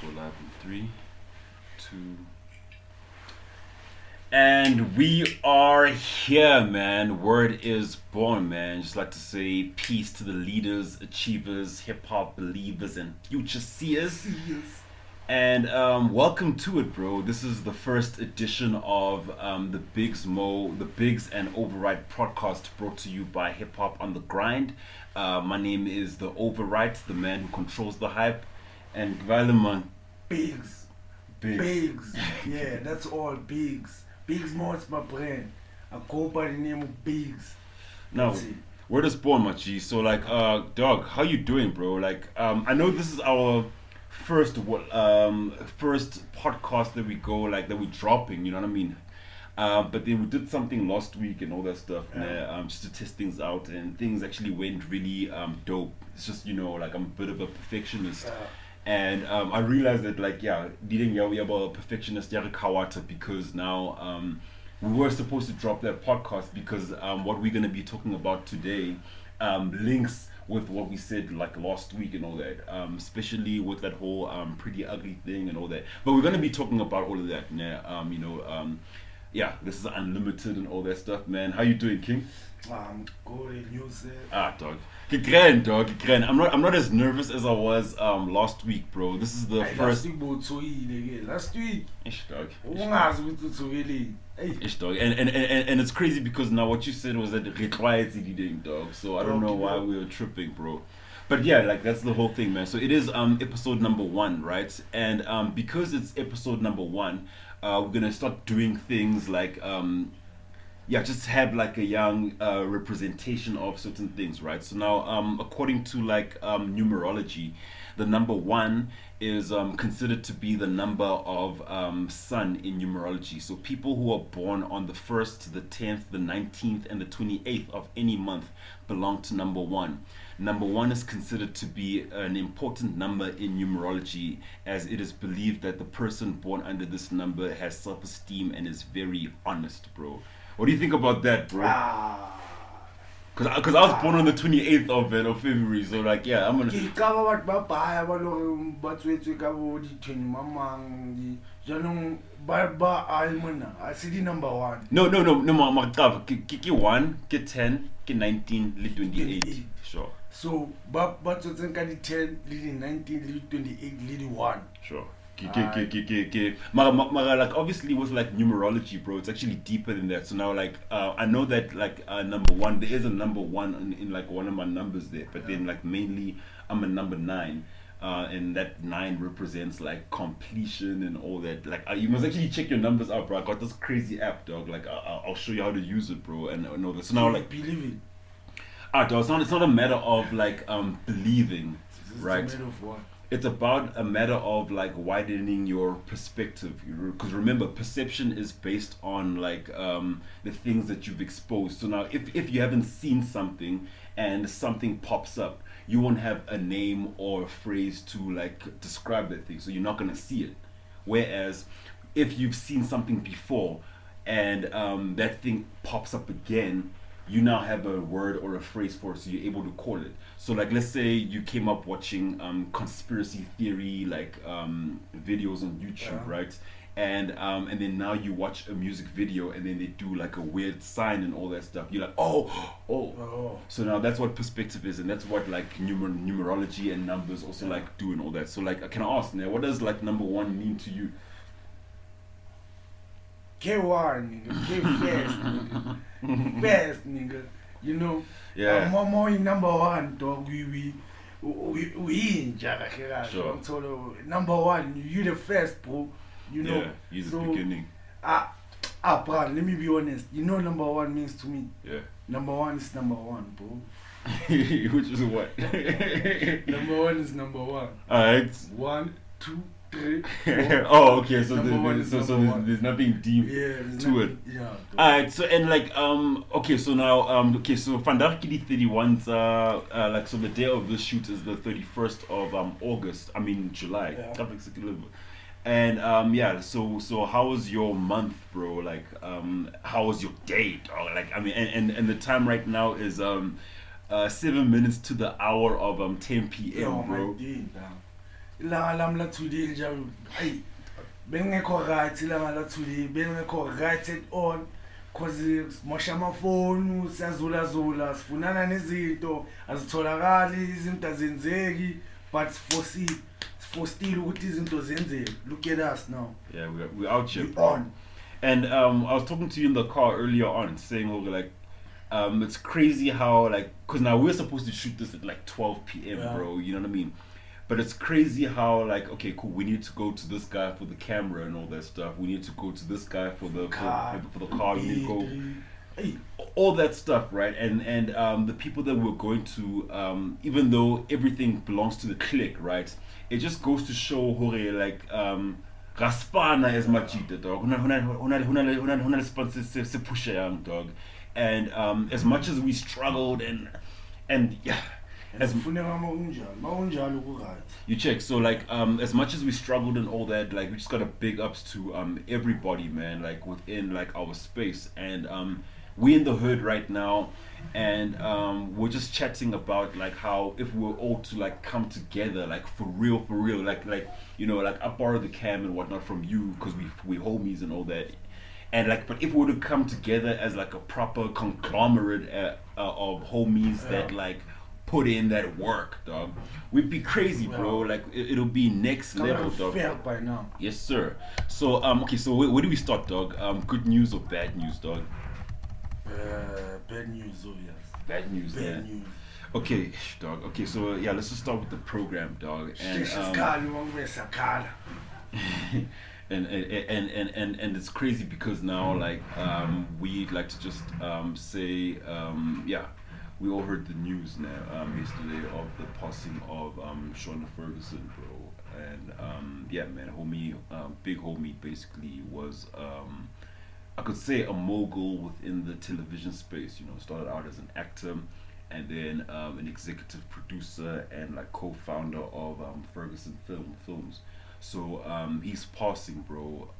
Go live in 3, 2. And we are here, man. Word is born, man. Just like to say peace to the leaders, achievers, hip hop believers, and future seers. And welcome to it, bro. This is the first edition of the Biggz and Overyt Podcast, brought to you by Hip Hop on the Grind. My name is the Overyt, the man who controls the hype, and Gvaleman. Biggz. Yeah, that's all. Biggz. Biggz Mo's my brand. I go by the name of Biggz. Now, word is born, my G. So, like, dog, how you doing, bro? Like, I know this is our first podcast that we go, like, that we're dropping, you know what I mean? But then we did something last week and all that stuff, just to test things out, and things actually went really dope. It's just, you know, like, I'm a bit of a perfectionist. And I realized that, like, didn't yawi about a perfectionist yari kawata, because now we were supposed to drop that podcast because what we're going to be talking about today links with what we said like last week and all that, especially with that whole pretty ugly thing and all that. But we're going to be talking about all of that, this is unlimited and all that stuff, man. How you doing, King? I'm good, you said. Dog. Gekren, dog. Gekren. I'm not as nervous as I was last week, bro. This is the first. Last week. Ish, dog. Ish, dog. And it's crazy because now what you said was that required dog. So I don't know why we were tripping, bro. But yeah, like that's the whole thing, man. So it is episode number 1, right? And because it's episode number 1, we're gonna start doing things like just have like a young representation of certain things, right? So now according to like numerology, the number 1 is considered to be the number of sun in numerology. So people who are born on the 1st, the 10th, the 19th, and the 28th of any month belong to number 1. Number 1 is considered to be an important number in numerology, as it is believed that the person born under this number has self-esteem and is very honest, bro. What do you think about that, bro? Because I was born on the 28th of February, so like, yeah, I'm gonna... I see the number 1. No, Kiki 1, get 10, get 19, lead 28. Sure. So, but what's the 10, leading 19, lead 28, leading 1. Sure. Like obviously with like numerology, bro, it's actually deeper than that. So now like I know that like number 1, there is a number 1 in like one of my numbers there, but then like mainly I'm a number 9, and that 9 represents like completion and all that. Like you must actually check your numbers out, bro. I got this crazy app, dog. Like I'll show you how to use it, bro, and all this. So now like believe it. Dog, it's not a matter of like believing, right? It's a matter of what? It's about a matter of like widening your perspective, because remember, perception is based on like the things that you've exposed. So now if you haven't seen something and something pops up, you won't have a name or a phrase to like describe that thing, so you're not gonna see it. Whereas if you've seen something before and that thing pops up again, you now have a word or a phrase for it, so you're able to call it. So like, let's say you came up watching conspiracy theory like videos on YouTube, right? And then now you watch a music video and then they do like a weird sign and all that stuff. You're like, oh. So now that's what perspective is, and that's what like numerology and numbers also like do and all that. So like, can I ask now, what does like number 1 mean to you? K1, nigga. K-fast, nigga. Fast, nigga. You know? Yeah. More in number 1, dog. We in Jara. Sure. So number 1, you the first, bro. You know? Yeah, you're the beginning. Bro, let me be honest. You know number 1 means to me? Yeah. Number 1 is number 1, bro. Which is what? Number 1 is number 1. Alright. 1, 2, 3, 4. Oh, okay. So there's nothing deep to it. Yeah. Alright. So and like okay. So now So vandaag die 31. Like so the day of this shoot is the 31st of August. I mean July. Yeah. And So how was your month, bro? Like how was your day, dog? Like I mean, and the time right now is 7 minutes to the hour of 10 p.m. bro. My day, ilanga lami la today njalo hey bengekho right ilanga la today bengekho right at all cause mosha amafoni siyazula sifunana nezinto azitholakali izinto azenzeki but for still ukuthi izinto zenzeke. Look at us now. Yeah, we're out here. We on. And I was talking to you in the car earlier on, saying like it's crazy how like, cause now we're supposed to shoot this at like 12 p.m. bro, you know what I mean? But it's crazy how like, okay, cool, we need to go to this guy for the camera and all that stuff. We need to go to this guy for the car. We need to go all that stuff, right? And the people that we're going to, even though everything belongs to the clique, right? It just goes to show how like Raspana is majita dog. Huna sponsor se push young dog. And as much as we struggled and yeah. As you check, so like as much as we struggled and all that, like we just got a big ups to everybody, man, like within like our space. And we in the hood right now, and we're just chatting about like how if we were all to like come together, like for real, like you know, like I borrowed the cam and whatnot from you because we homies and all that. And like, but if we were to come together as like a proper conglomerate of homies that like put in that work, dog, we'd be crazy, bro. Like it'll be next level, dog. Fair by now. Yes, sir. So okay, so where do we start, dog? Good news or bad news, dog? Bad news, obvious. Bad news, Bad yeah. news. Okay, dog. Okay, so yeah, let's just start with the program, dog. And and it's crazy because now like we'd like to just say yeah, we all heard the news now yesterday of the passing of Shona Ferguson, bro. And yeah, man, homie, big homie basically was I could say a mogul within the television space. You know, started out as an actor and then an executive producer and like co-founder of Ferguson Films. So his passing, bro,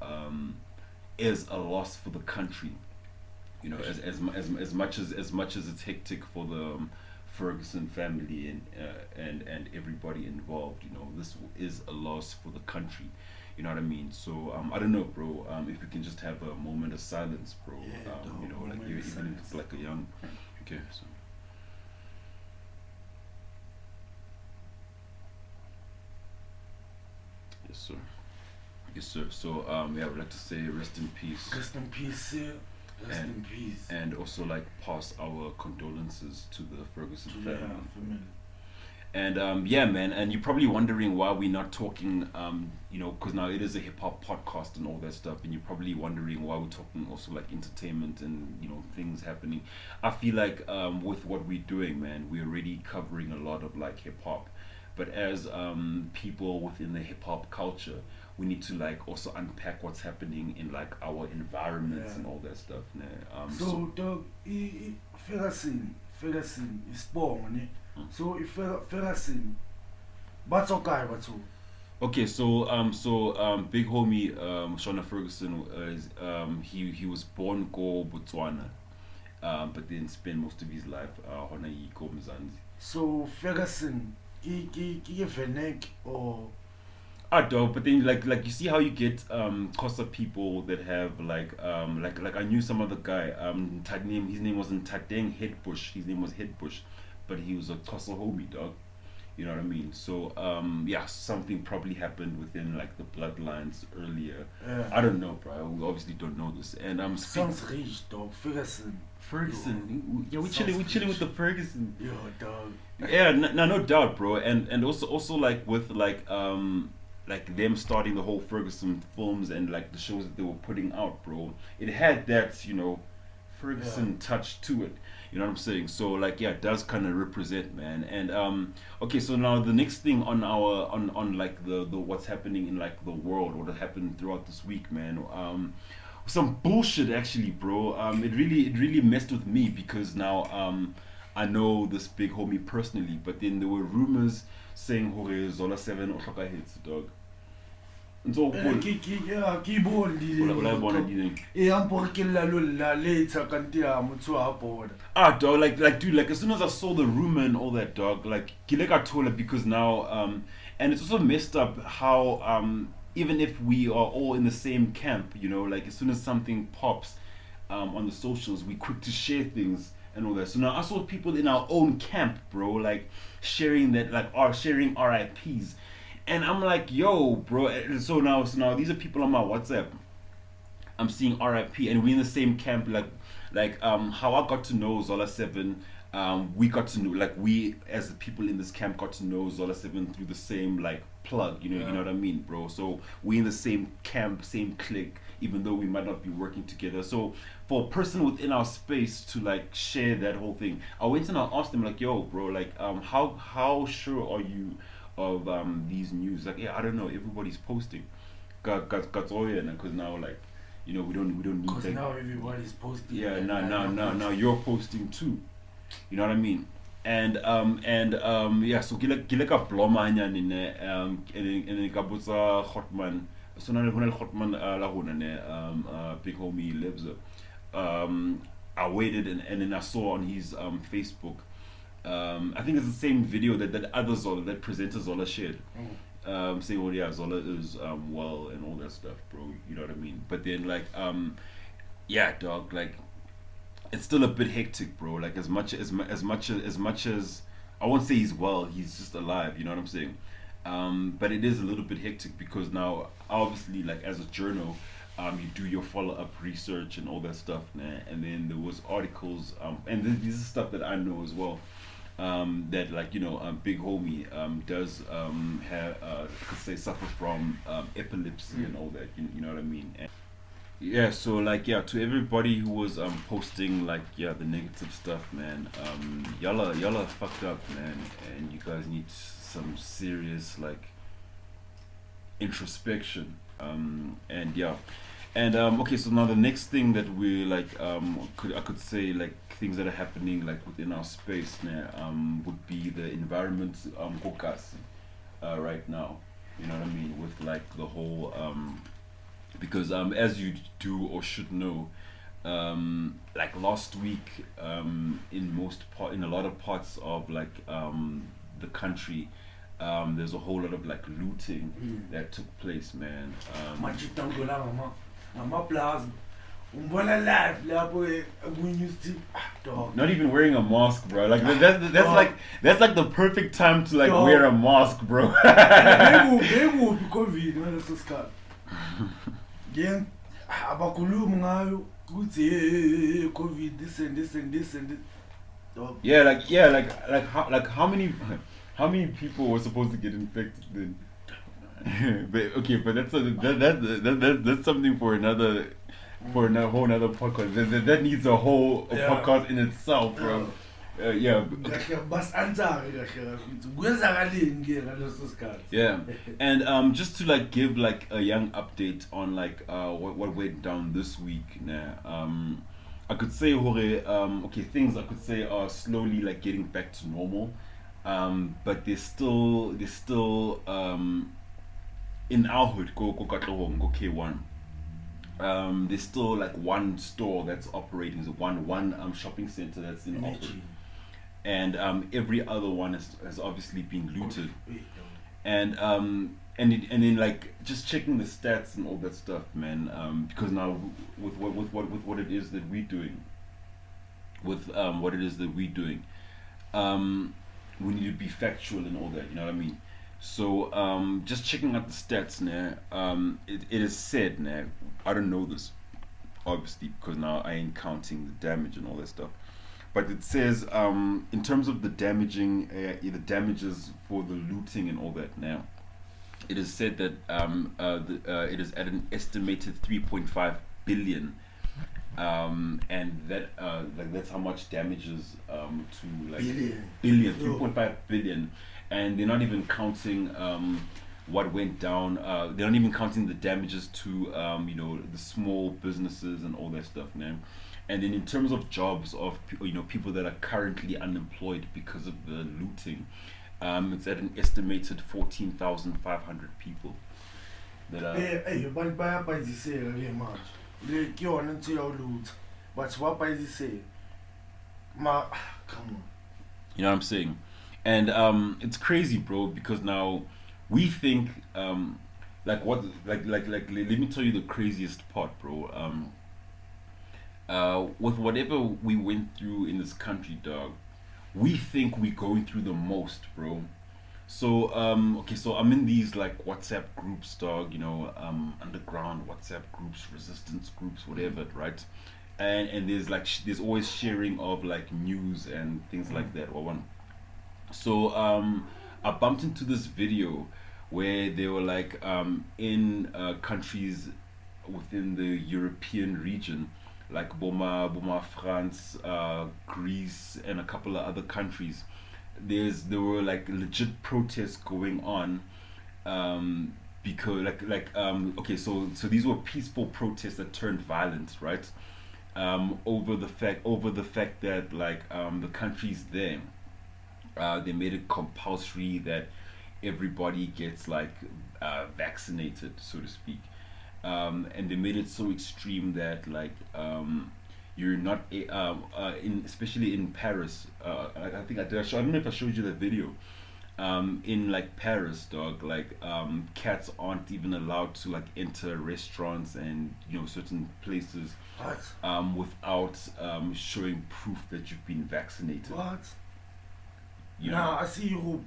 is a loss for the country. You know, as much as it's hectic for the Ferguson family and everybody involved. You know, this is a loss for the country. You know what I mean? So I don't know, bro. If we can just have a moment of silence, bro. You know, like even if it's like a young. Okay, so. Yes, sir. Yes, sir. So yeah, I would like to say rest in peace. Rest in peace, sir. Rest in peace. And also like pass our condolences to the Ferguson family. Yeah, and yeah, man, and you're probably wondering why we're not talking, you know, because now it is a hip hop podcast and all that stuff, and you're probably wondering why we're talking also like entertainment and, you know, things happening. I feel like with what we're doing, man, we're already covering a lot of like hip hop, but as people within the hip hop culture, we need to like also unpack what's happening in like our environments and all that stuff. So dog, Ferguson is born, so if Ferguson, what's okay, what's all? Okay, so big homie Shona Ferguson is he was born go Botswana, but then spent most of his life hona yiko Mzansi. So Ferguson, he Venek or dog, but then like you see how you get Xhosa people that have like I knew some other guy his name wasn't Tadeng Headbush, his name was Headbush, but he was a Xhosa homie, dog. You know what I mean? So yeah, something probably happened within like the bloodlines earlier. I don't know, bro. We obviously don't know this. And sounds rich, dog. Ferguson. Yeah, we're chilling with the Ferguson. Yo, dog. Yeah, no doubt, bro. And also like with like them starting the whole Ferguson films and like the shows that they were putting out, bro. It had that, you know, Ferguson touch to it. You know what I'm saying? So like yeah, it does kind of represent, man. And okay, so now the next thing on our on like the what's happening in like the world, what happened throughout this week, man. Some bullshit actually, bro. It really messed with me because now I know this big homie personally, but then there were rumors saying Zola 7 or hits, dog. ntso ke bondi Ola bona di e ampore ke la lolla later kanti ya motho a bona dog, like dude, like as soon as I saw the rumor and all that, dog, like I told her, because now and it's also messed up how even if we are all in the same camp, you know, like as soon as something pops on the socials, we quick to share things and all that. So now I saw people in our own camp, bro, like sharing that, like sharing RIPs. And I'm like, yo, bro. So now these are people on my WhatsApp. I'm seeing RIP, and we're in the same camp. Like how I got to know Zola 7. We got to know, like, we as the people in this camp got to know Zola 7 through the same like plug. You know what I mean, bro. So we in the same camp, same clique, even though we might not be working together. So for a person within our space to like share that whole thing, I went and I asked them, like, yo, bro, like how sure are you of these news? Like, yeah, I don't know, everybody's posting. Got because now, like, you know, we don't need because that. now everybody's posting. Yeah, now you're posting too. You know what I mean? And yeah, so gile ka bloma hanyane ne and ka botsa Hotman. So now when Hotman la rona ne big homie lives. I waited and then I saw on his Facebook. I think it's the same video that other Zola, that presenter Zola shared, saying, "Oh yeah, Zola is well and all that stuff, bro." You know what I mean? But then like yeah, dog, like it's still a bit hectic, bro. Like as much as I won't say he's well, he's just alive. You know what I'm saying? But it is a little bit hectic because now, obviously, like as a journal, you do your follow-up research and all that stuff, and then there was articles, and this is stuff that I know as well. That, like, you know, big homie does have could say suffer from epilepsy and all that. You know what I mean? And yeah, so like, yeah, to everybody who was posting like, yeah, the negative stuff, man, y'all are fucked up, man, and you guys need some serious like introspection. And yeah, and okay, so now the next thing that we like I could say, like, things that are happening like within our space now would be the environment caucus right now. You know what I mean? With like the whole because as you do or should know, like last week in a lot of parts of like the country, there's a whole lot of like looting that took place, man. Not even wearing a mask, bro. Like that's like the perfect time to like wear a mask, bro. Like how many people were supposed to get infected then? But okay, but that's something for another whole another podcast. That needs a whole podcast in itself, bro. Yeah. Yeah. And just to like give like a young update on like what went down this week. I could say okay, things I could say are slowly like getting back to normal. But there's still in our hood, go K1. There's still like one store that's operating, one shopping center that's in operation, and every other one has obviously been looted, and then like just checking the stats and all that stuff, man. Because now with what it is that we're doing, we need to be factual and all that. You know what I mean? So just checking out the stats now, it is said now, I don't know this obviously because now I ain't counting the damage and all that stuff, but it says in terms of the damages for the looting and all that now, it is said that it is at an estimated 3.5 billion, and that like that's how much damages to like billion 3.5 billion. And they're not even counting what went down. They're not even counting the damages to you know, the small businesses and all that stuff, man. And then in terms of jobs of people that are currently unemployed because of the looting, it's at an estimated 14,500 people. that abantu bayabhayiziseka ke manje le kuyona into yawulutha but wabhayiziseka come on. You know what I'm saying? And it's crazy, bro, because now we think let me tell you the craziest part, bro. With whatever we went through in this country, dog, we think we're going through the most, bro. So okay, so I'm in these like WhatsApp groups, dog, you know, underground WhatsApp groups, resistance groups, whatever, right? And there's like there's always sharing of like news and things like that. So I bumped into this video where they were like in countries within the European region, like Boma, France, Greece, and a couple of other countries. There were like legit protests going on, because okay, so these were peaceful protests that turned violent, right? Over the fact that like the countries there, they made it compulsory that everybody gets like vaccinated, so to speak, and they made it so extreme that like you're not especially in Paris. I think I don't know if I showed you the video. In like Paris, dog, like cats aren't even allowed to like enter restaurants and, you know, certain places without showing proof that you've been vaccinated. What? You Now know? I see you.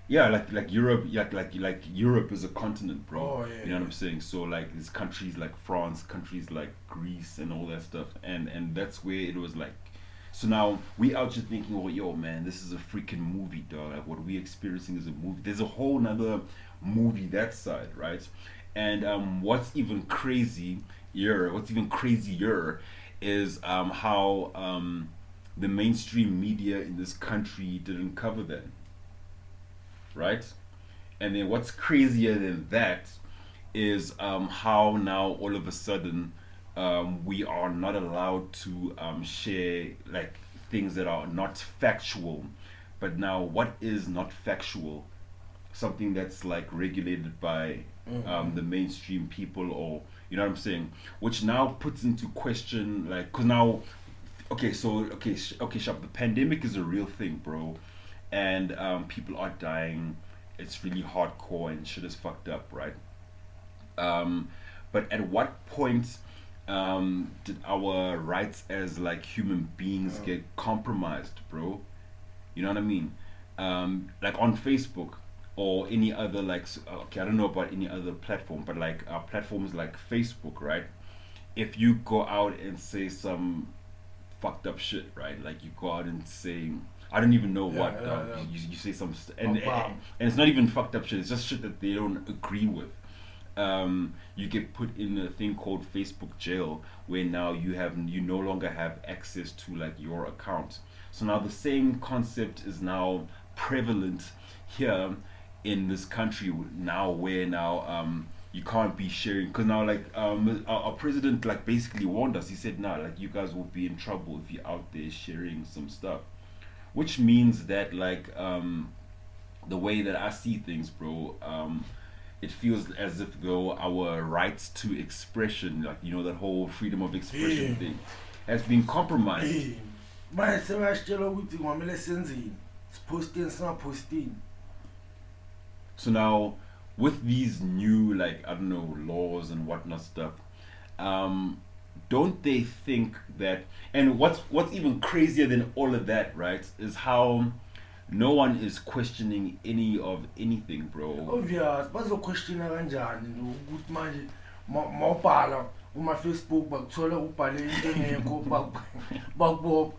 Yeah, like Europe, like Europe is a continent, bro. Oh, yeah, you know what I'm saying? So like there's countries like France, countries like Greece, and all that stuff, and that's where it was like. So now we out here thinking, oh, yo, man, this is a freaking movie, dog. Like what we experiencing is a movie. There's a whole nother movie that side, right? And what's even crazier is how the mainstream media in this country didn't cover that, right? And then what's crazier than that is how now all of a sudden we are not allowed to share like things that are not factual. But now what is not factual? Something that's like regulated by the mainstream people, or you know what I'm saying, which now puts into question, like, because now Shop, the pandemic is a real thing, bro, and people are dying. It's really hardcore and shit is fucked up, right? But at what point did our rights as like human beings get compromised, bro? You know what I mean? Like on Facebook or any other like I don't know about any other platform, but like platforms like Facebook, right? If you go out and say some fucked up shit, right? Like you go out and say, I don't even know what. You say some and it's not even fucked up shit. It's just shit that they don't agree with. You get put in a thing called Facebook jail, where now you no longer have access to like your account. So now the same concept is now prevalent here in this country now, where now you can't be sharing, because now like our president like basically warned us. He said, nah, like you guys will be in trouble if you're out there sharing some stuff, which means that like the way that I see things, bro, it feels as if though our rights to expression, like, you know, that whole freedom of expression thing has been compromised. Manje sebasitshela ukuthi kwamele senzeni, siposting singaposting. So now with these new, like, I don't know, laws and whatnot stuff, don't they think that, and what's even crazier than all of that, right, is how no one is questioning anything, bro. Obvious, bazoquestiona kanjani ukuthi manje mawubhala uma Facebook bakuthola ubhale into engekho bakubopha.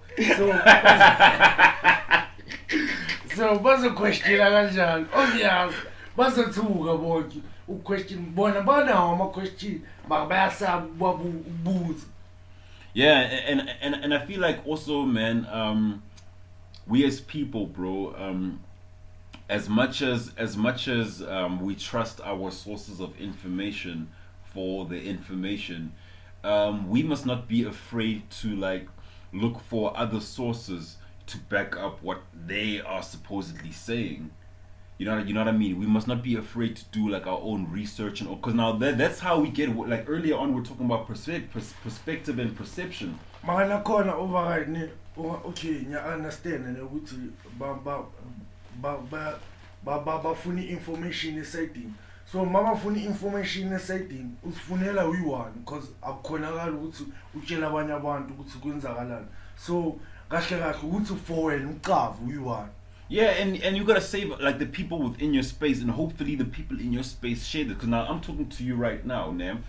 So bazoquestiona kanjani? Obvious, bazothuka bonke uquestion bona banawo ama-question bayasaba ubuza. Yeah, and I feel like also, man, we as people, bro, as much as we trust our sources of information for the information, we must not be afraid to like look for other sources to back up what they are supposedly saying. You know what I mean? We must not be afraid to do like our own research and because now that's how we get like earlier on we're talking about perspective and perception. Mara nakhona override ne okay ngiya understand ukuthi bafuna information esayidini. So mama funa information esayidini usifunela uyi-one because akukhonakala ukuthi utshela abanye abantu ukuthi kwenzakalani. So kahle kahle ukuthi for wena uqhavu uyi-one. Yeah, and you gotta save like the people within your space, and hopefully the people in your space share that. Because now I'm talking to you right now, Nam.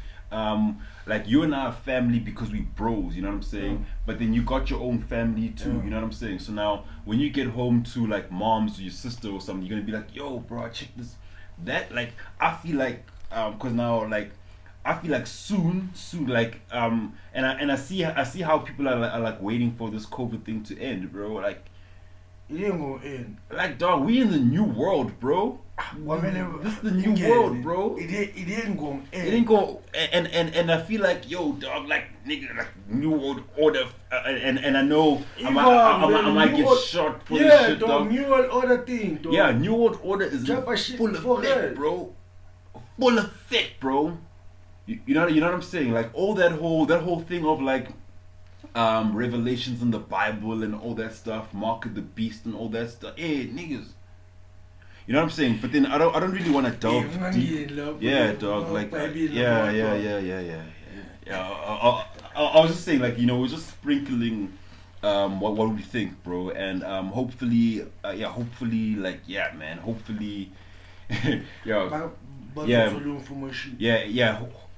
Like you and I are family because we bros, you know what I'm saying? Mm. But then you got your own family too, you know what I'm saying? So now when you get home to like mom's or your sister or something, you're gonna be like, yo, bro, check this. That like I feel like because now like I feel like soon like and I see how people are like waiting for this COVID thing to end, bro. Like. It ain't gonna end. Like dog, we in the new world, bro. This is the new world, bro. It ain't gonna end. It ain't gonna and I feel like yo, dog, like nigga, like new world order, and I know I might get shot for this shit, dog. New world order thing, dog. Yeah, new world order is full of effect, bro. Full of effect, bro. You know what I'm saying? Like all that whole thing of like. Revelations in the Bible and all that stuff, Mark of the Beast and all that stuff. Hey, niggas. You know what I'm saying? But then I don't really want to delve deep. Yeah, dog. Like, yeah. I was just saying, like, you know, we're just sprinkling what we think, bro, and hopefully, like, yeah, man, hopefully,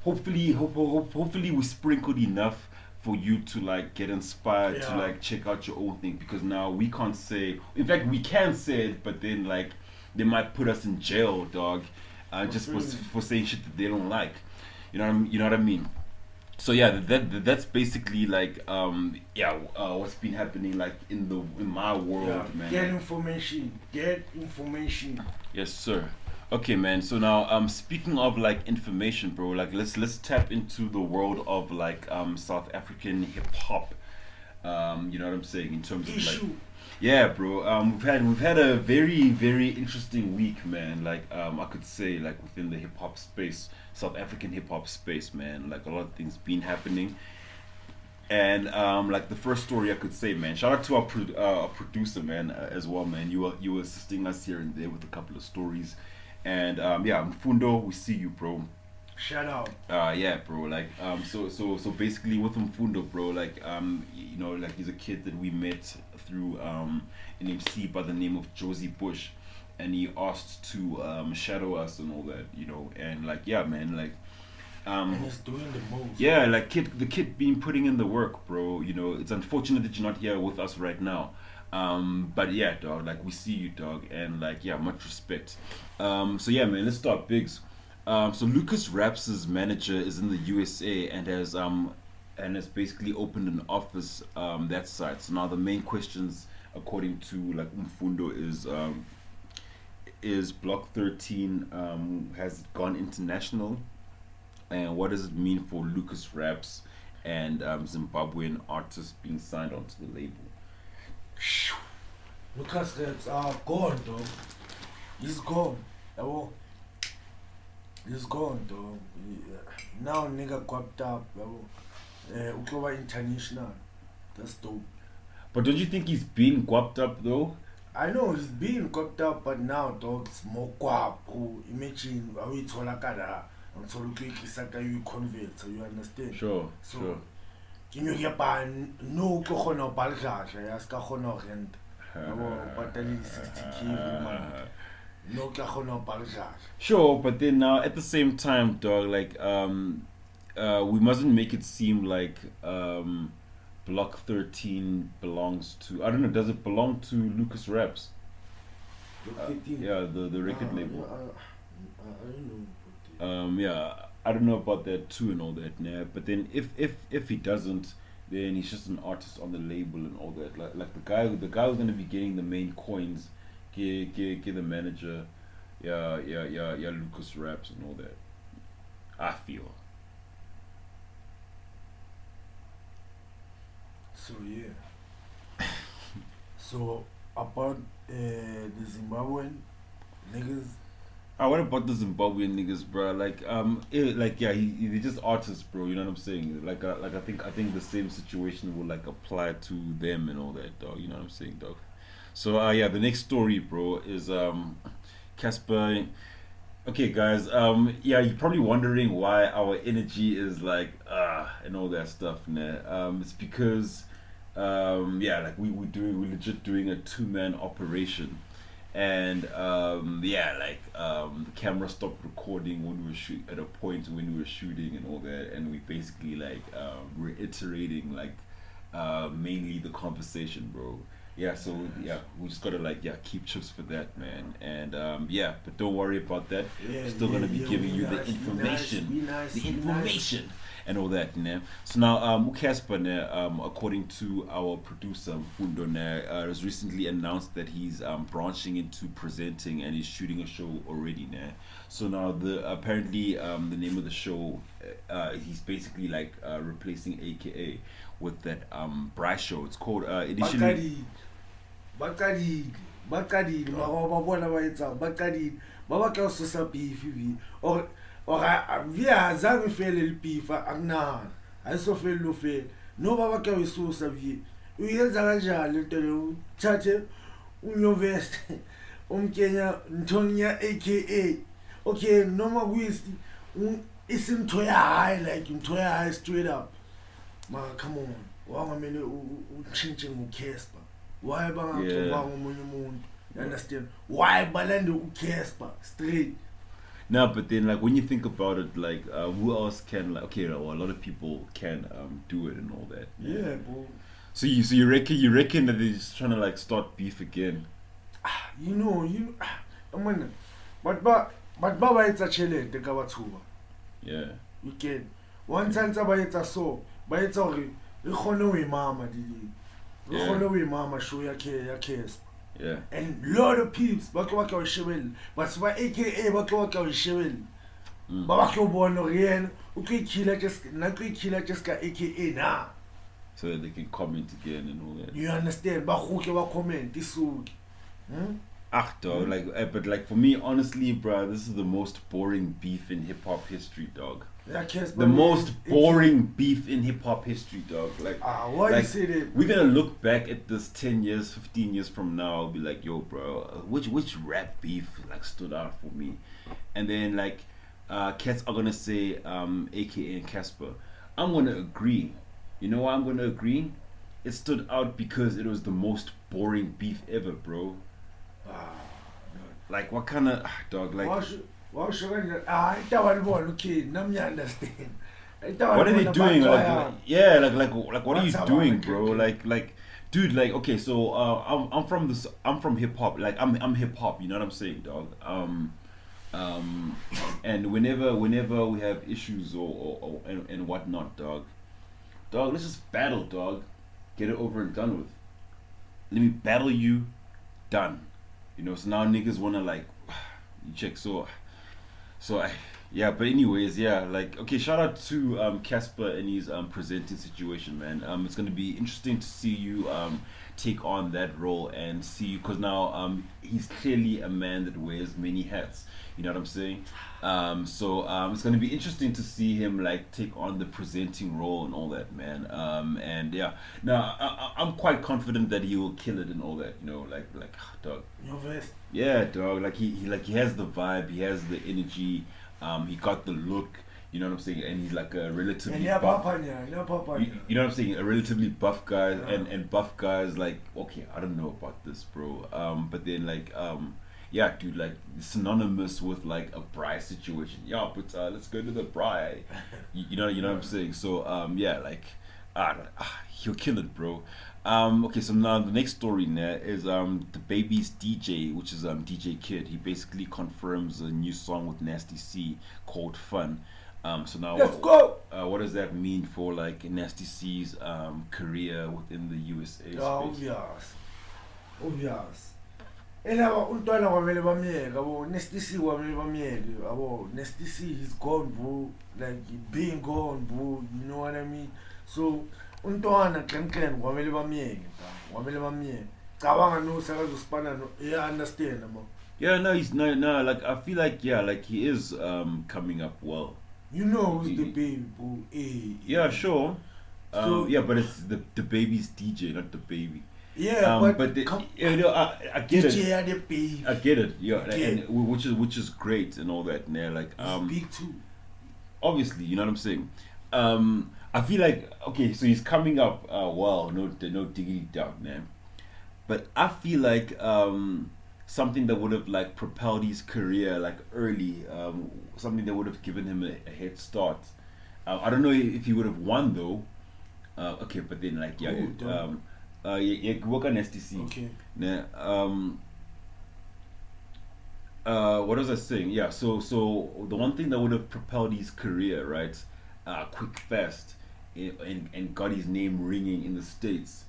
hopefully we sprinkled enough for you to like get inspired to like check out your own thing, because now we can't say, in fact we can say it, but then like they might put us in jail, dog, just for saying shit that they don't like, you know what I mean? So yeah, that's basically like what's been happening like in my world, man. Get information. Yes, sir. Okay, man. So now, speaking of like information, bro, like let's tap into the world of like South African hip hop. You know what I'm saying in terms of like, yeah, bro. We've had a very very interesting week, man. Like I could say like within the hip hop space, South African hip hop space, man. Like a lot of things been happening. And like the first story I could say, man. Shout out to our producer, man, as well, man. You were assisting us here and there with a couple of stories. And Mfundo, we see you, bro. Shout out. Yeah, bro. Like so basically with Mfundo, bro, like you know, like he's a kid that we met through an MC by the name of Josie Bush, and he asked to shadow us and all that, you know, and like yeah, man, like and he's doing the most. Yeah, like the kid been putting in the work, bro. You know, it's unfortunate that you're not here with us right now. But yeah, dog, like we see you, dog, and like yeah, much respect. So yeah, man, let's start Biggz. So Lucas Raps's manager is in the USA and has basically opened an office that side. So now the main questions, according to like Mfundo, is Block 13 has gone international, and what does it mean for Lucas Raps and Zimbabwean artists being signed onto the label? Lucas Raps are gone, dog. He's gone. He's gone, dog. Now nigga got up. Ukoba international. That's dope. But don't you think he's been guapped up though? I know he's been guapped up, but now dog it's more guap. Imagine how it's all like that. I'm so looking at you convert, so you understand? Sure. So, sure. Can you get by no cojones balgash? I ask a honor and but then 60K man. No cojones balgash. Sure, but then now at the same time, dog, like we mustn't make it seem like Block 13 belongs to, I don't know, does it belong to Lucas Raps? Yeah, the record label. I don't know. Yeah, I don't know about that too and all that, yeah. But then if he doesn't, then he's just an artist on the label and all that. Like the guy who's gonna be getting the main coins, get the manager, yeah, Lucas Raps and all that. I feel. So yeah. So about the Zimbabwean, niggas. What about the Zimbabwean niggas, bro? Like, they're just artists, bro. You know what I'm saying? I think the same situation will like apply to them and all that, dog. You know what I'm saying, dog? So, the next story, bro, is Casper. Okay, guys. You're probably wondering why our energy is like and all that stuff, nah. It's because we're legit doing a 2-man operation. And the camera stopped recording when we were at a point when we were shooting and all that, and we basically reiterating mainly the conversation, bro. So we just gotta keep chips for that, man. And but don't worry about that. We're still gonna be giving you the information, and all that, né? So now, Casper, according to our producer Fundo, has recently announced that he's branching into presenting and he's shooting a show already, né? So now apparently the name of the show, he's basically replacing AKA with that Bryce show. It's called initially. Bakadi, babona ba etsa bakadi, ba ba ka sosa beef or via zangi fele le beef akna. I so fele lo fele. No ba ba ka sosa vi. U yenza kanjani into uthathe unyovest umkenya Ntonya AKA. Okay, noma kuyisi isintho ya high like into ya high straight up. Ma come on. Wangamele uchinche nguCasper. Why you understand? Why balande Casper straight? No, but then when you think about it, who else can a lot of people can do it and all that. Yeah, bro. So you reckon that they're just trying to start beef again? I mean, but baba it's a challenge the kabathuba. Yeah. You can. One time ba it's a so, ba it's already ikhono we mama didi. Ikhono we mama show ya Casper. Yeah. And lot of peeps ba ke shebel, but ba AKA ba ke shebel. Ba ke bona rien, o ke khila just ka AKA na. So that they can comment again and all that. You understand? Ba comment isu. Dog, but for me, honestly, bro, this is the most boring beef in hip hop history, dog. The most boring beef in hip hop history, dog. Why you say that? We're gonna look back at this 10 years, 15 years from now, I'll be like, yo, bro, which rap beef stood out for me? And then cats are gonna say AKA and Casper. I'm gonna agree. You know why I'm gonna agree? It stood out because it was the most boring beef ever, bro. What kind of dog? Why should I don't okay, now me understand. What are they doing? What are you doing, bro? Dude, okay, so I'm from hip hop. I'm hip hop, you know what I'm saying, dog? And whenever we have issues or whatnot, dog, let's just battle, dog. Get it over and done with. Let me battle you, done. So now niggas wanna check. But anyways, okay, shout out to Casper and his presenting situation, man. It's gonna be interesting to see you take on that role and see you, because now he's clearly a man that wears many hats. You know what I'm saying? It's gonna be interesting to see him take on the presenting role and all that, man. Now I'm quite confident that he will kill it and all that. Dog. Your vest. Yeah, dog. He has the vibe, he has the energy, he got the look. You know what I'm saying? And he's a relatively buff. You know what I'm saying? A relatively buff guy, and buff guys okay, I don't know about this, bro. But then dude, synonymous with a Bri situation. Yeah, but let's go to the Bri. You know what I'm saying? So he'll kill it, bro. Okay, so now the next story is the Baby's DJ, which is DJ Kid. He basically confirms a new song with Nasty C called Fun. So now let's go. What does that mean for Nasty C's career within the USA space? Obvious. Ela untwana kwamele bamyeke abo Nasty C kwamele bamyeke abo Nasty C is gone, bro, being gone, bro, you know what I mean? So untwana qenqen kwamele bamyeke cabanga no sakazospana no understand, Yeah, no, he's no. Like I feel like like he is coming up well. You know who's the baby, bro? Yeah, sure. So yeah, but it's the baby's DJ, not the baby. yeah, but you know, I get DJ it. had the baby. I get it. Yeah, Yeah. and which is great and all that. Yeah, like He's big too. obviously, you know what I'm saying. I feel like okay, so he's coming up. Well, no diggity doubt, man. But I feel like something that would have like propelled his career like early, something that would have given him a head start. I don't know if he would have won though. Okay, but then like yeah, work on STC. Okay. Yeah. What was I saying? Yeah. So the one thing that would have propelled his career, right, quick fast, and got his name ringing in the States,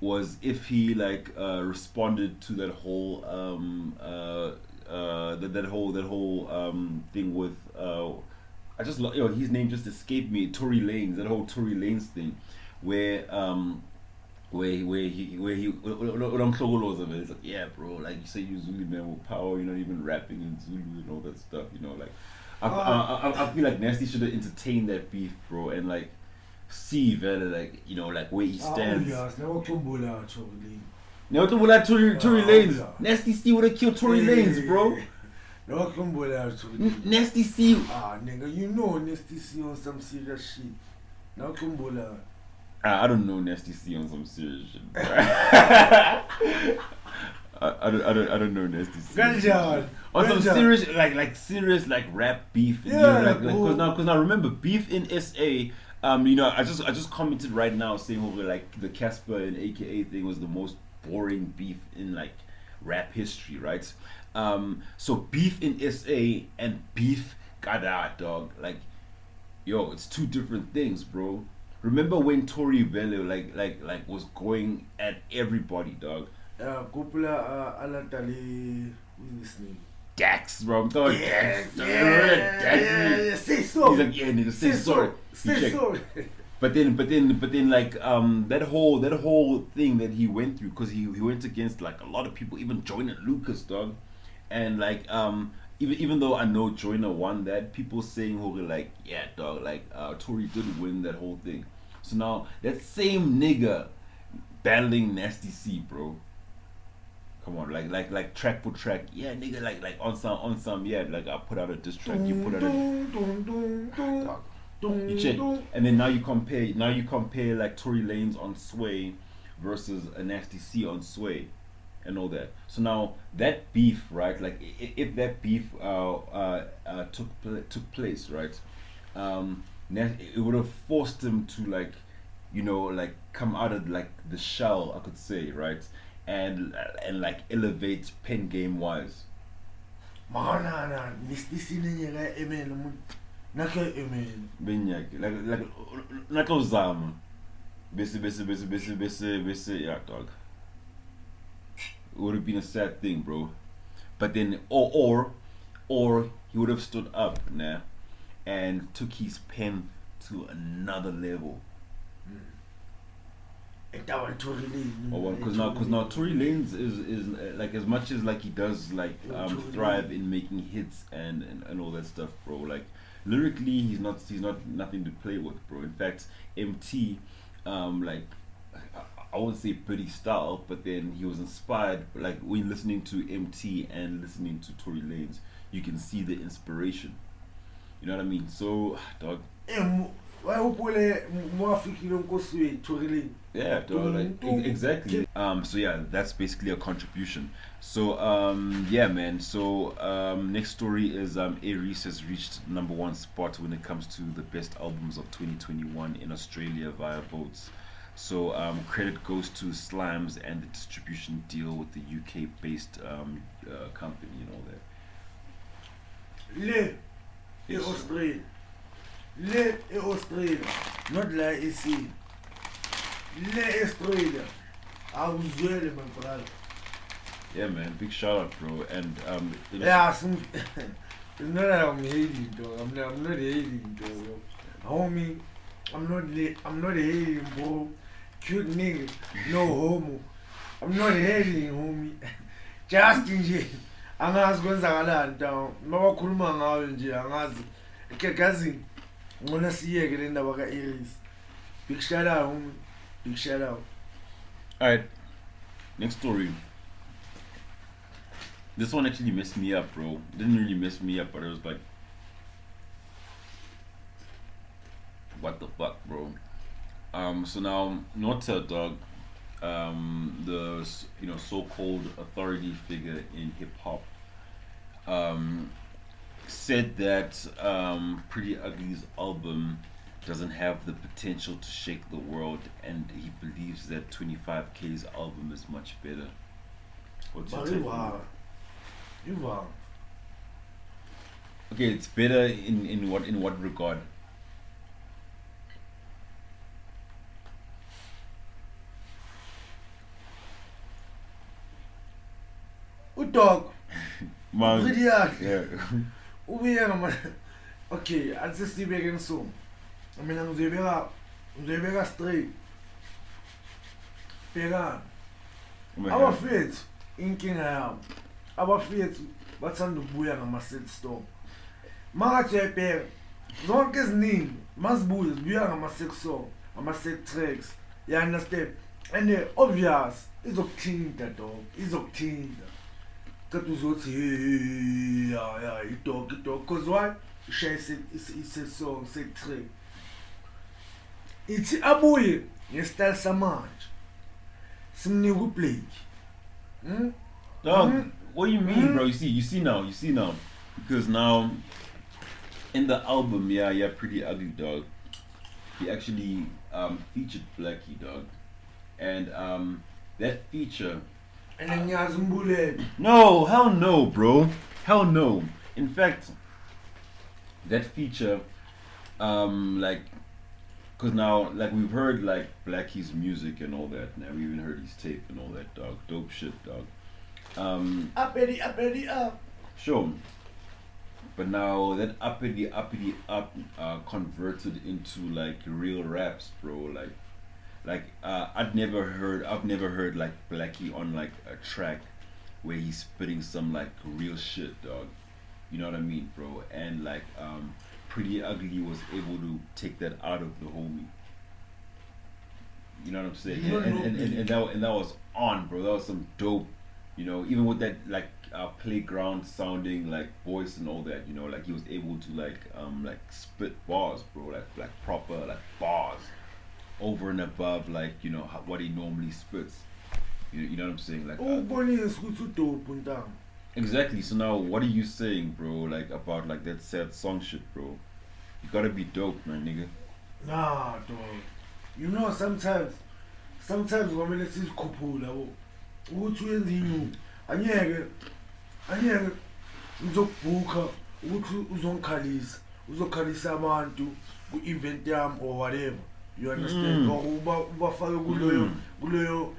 was if he like responded to that whole that whole thing with I just his name just escaped me, Tory Lanez, that whole Tory Lanez thing, where he it's like, yeah bro, like you say you Zulu man with power, you're not even rapping in Zulu and all that stuff, you know, like I feel like Nasty should have entertained that beef, bro, and like see Vele, like, you know, like where he stands. Never to Tory Lanez. Nasty C would have killed Tory Lanez, bro. Nasty C. Nigga, you know Nasty C on some serious shit. Now Kumbola. I don't know Nasty C on some serious shit, bro. I don't know Nasty C. On some serious serious like rap beef. Yeah, because now remember beef in SA. You know, I just commented right now saying over like the Casper and AKA thing was the most boring beef in like rap history, right? So beef in SA and beef Gada, dog, like, yo, it's two different things, bro. Remember when Tory Vele like was going at everybody, dog? Kupula Alatali, who's this name? Dax, bro. I'm talking Dax. Yeah, say so. He's like, yeah, nigga, say sorry. Say sorry. But then, like, that whole thing that he went through, because he went against like a lot of people, even Joyner Lucas, dog, and like, even though I know Joyner won that, people saying, oh, like, yeah, dog, like, Tory did win that whole thing. So now that same nigga battling Nasty C, bro. Come on, like track for track, yeah, nigga, like on some, yeah, like I put out a diss track, you put out a you check, and then now you compare like Tory Lanez on Sway versus a Nasty C on Sway, and all that. So now that beef, right? Like if that beef took place, right? It would have forced him to like, you know, like come out of like the shell, I could say, right? And like elevate pen game wise. Mana, this in like amen. Naka amen. Benyaki, like nakozama. Bese, yeah, dog. It would have been a sad thing, bro. But then, or he would have stood up, nah, and took his pen to another level. Because now Tory Lanez is like, as much as like he does like thrive in making hits and all that stuff, bro. Like lyrically, he's not nothing to play with, bro. In fact, MT, like I won't say pretty style, but then he was inspired. Like when listening to MT and listening to Tory Lanez, you can see the inspiration. You know what I mean? So, dog. Yeah, dog, like, exactly. So yeah, that's basically a contribution. So yeah, man. So next story is Aries has reached #1 spot when it comes to the best albums of 2021 in Australia via votes. So credit goes to Slimes and the distribution deal with the UK-based company and all that. Australia, not like ici. Australia, I was there, my brother. Yeah, man, big shout out, bro. And yeah, it's not that I'm hating, dog. I'm not hating, dog. Homie, I'm not hating, bro. Cute nigga, no homo. I'm not hating, homie. Just in here. angazi kwenzakalani ntawo mabakhuluma ngayo nje angazi ekegazi ngona siyeke le ndaba ka-Iris. Big shout out, homie. Big shout out. Alright, next story. This one actually messed me up, bro. It didn't really mess me up, but it was like, what the fuck, bro? So now Nota, dog, the so-called authority figure in hip hop, said that Pretty Ugly's album doesn't have the potential to shake the world, and he believes that 25K's album is much better. What's your take on that? You wrong. Okay, it's better in what regard? Dog. Man. Pretty ugly. Yeah. Okay, als ist die wegen so. I mean, ngizobeka straight. Bheka. Abafethu inkinga yabo. Abafethu bathanda ukubuya ngama-set store. Makathi uyabheka zonke eziningi mazibuye zibuya ngama-set store, ama-set tracks. You understand? And obvious izokuthinta dog, izokuthinta. Qeda uzothi yeah, idog because why? Share it's a song, set track. Ithi abuye nge-style samanje. Simnika uplay. Dog, what do you mean, bro? You see now. Because now, in the album, yeah, Pretty Ugly, dog, he actually featured Blackie, dog. And that feature... No, hell no, bro. Hell no. In fact, that feature, like, because now, like, we've heard, like, Blackie's music and all that. Now we even heard his tape and all that, dog. Dope shit, dog. Uppity up. Sure. But now that uppity up converted into like real raps, bro. Like I've never heard like Blackie on like a track where he's spitting some like real shit, dog. You know what I mean, bro? And like Pretty Ugly was able to take that out of the homie. You know what I'm saying? And that was on, bro. That was some dope. You know, even with that like playground sounding like voice and all that, you know, like he was able to like spit bars, bro, like proper like bars over and above like, you know, what he normally spits. You know what I'm saying? Like exactly. So now what are you saying, bro, like about like that sad song shit, bro? You gotta be dope, man, nigga. Nah, dog. You know, sometimes when it's cool, ukuthi uyenza inyuku anyeke ngizokubhuka ukuthi uzongikhalisa abantu ku-event yami or whatever, you understand? Or ubafake kuleyo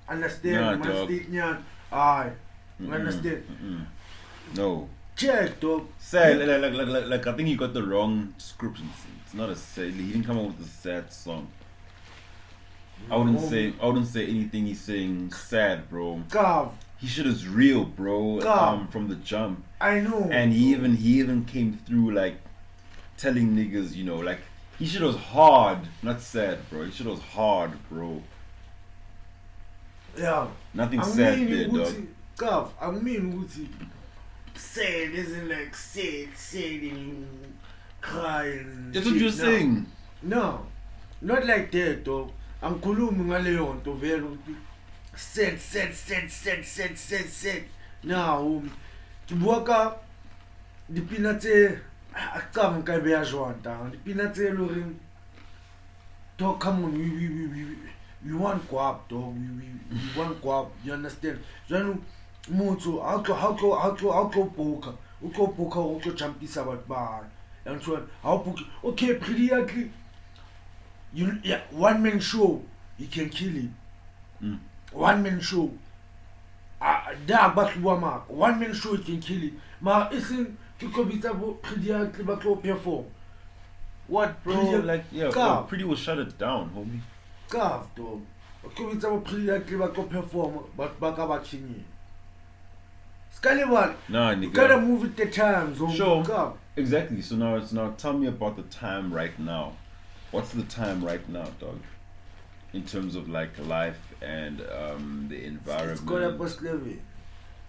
understand state nyana hayi understand. No, check, dog. Sad, like I think you got the wrong description. It's not a sad. He didn't come up with a sad song. I wouldn't say anything he's saying sad, bro. Gav. His shit is real, bro. From the jump. I know. And he even came through like telling niggas, you know, like his shit was hard, not sad, bro. His shit was hard, bro. Yeah. Nothing sad there, dog. Gav, I mean sad isn't like sad and crying. That's what you're saying. No. Not like that, dog. Angikhulumi ngaleyo nto vele ukuthi set now kibuka dipina tse akama ka beya jwanta dipina tse loring to come on we want guap, dog. We want guap, you understand? Janu motho how to poka o tlo jumpisa batho ba and so how okay Pretty Ugly. One man show, you can kill it. One man show. One man show, you can kill it. Ma isn't Pretty Ugly perform? What, bro? Like, yeah, Pretty will shut it down, homie. Gav, dog. Pretty Ugly perform, but baka. Scalibal. Nah, You nigga. gotta move with the times. Sure. Exactly. So now tell me about the time right now. What's the time right now, dog? In terms of like life and the environment. It's 11:15.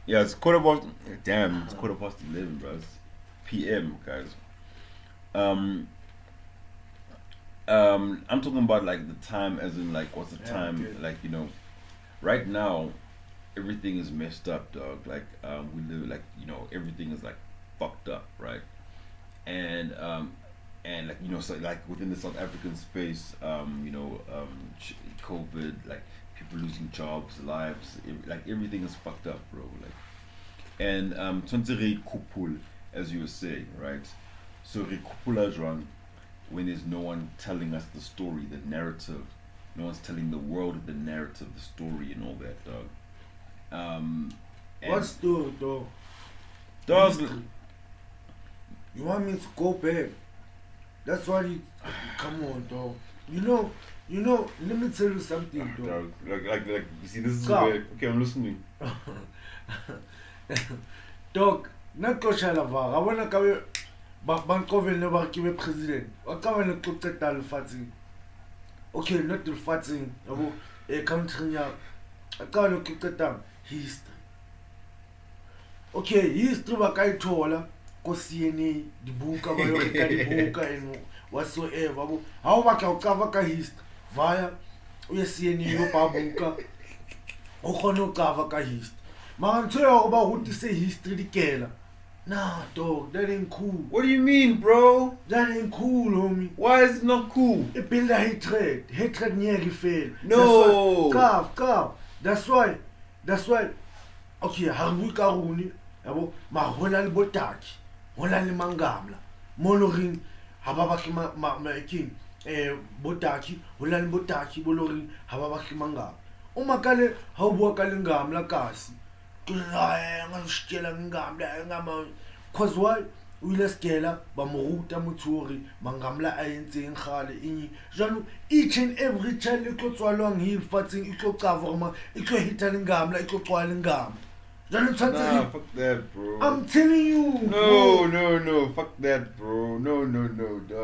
Yeah, it's 11:15, bro. It's PM, guys. I'm talking about like the time as in like what's the time, okay. like, you know, right now everything is messed up, dog. Like we live like, you know, everything is like fucked up, right? And like, you know, so like within the South African space, you know, COVID, like people losing jobs, lives, like everything is fucked up, bro. Like, and tshwantse kupul, as you were saying, right? So kupula jwang when there's no one telling us the story, the narrative, no one's telling the world the narrative, the story, and all that, dog. What story, dog? Dog. You want me to go back? That's why you come on, dog. You know, let me tell you something, dog. Like you see, this is Stop. where, okay, I'm listening. Dog, not Koshala Var. I wanna come Bankovel never give a president. I come and cook the Fatsing. Okay, not the Fatsing. A country. I can't cook the time. History. Okay, history Bakai Tola, Kosiene, the Buka, the Buka, and whatsoever. How about Kavaka history? Via, we see any Pabuka. Okono Kavaka history. Man, tell you about what to say history, the Kela. Nah, dog, that ain't cool. What do you mean, bro? That ain't cool, homie. Why is it not cool? It build a hatred. Hatred nearly fail. No. Carve. That's why. Okay, Harbu Karuni, ma Holland Botaki, Holland Mangamla, Molorin, Hababaki King, Botaki, Holland Botaki, Bolorin, Hababaki Manga. Umakale, Habuakalingamla Kasi. Cause why? Wile skela ba moruta motsuri mangamla a entseng gale eng jalo each and every child e tlo tswalwang hi fatsing e tlo cover e tlo hita lengamla e tlo tswa lengamla jalo Nah, tshwantse fuck that, bro. I'm telling you No, fuck that, bro. No,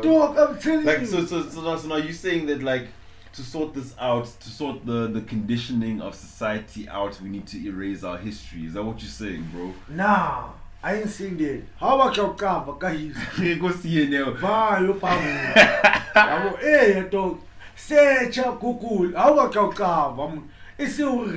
dog I'm telling like, you so now you're saying that like to sort this out, to sort the conditioning of society out, we need to erase our history. Is that what you're saying, bro? nah I ain't saying that. How about your cover guys? Go see it now. Va yo pamu. Abo dog. Secha Google. How about your cover? It's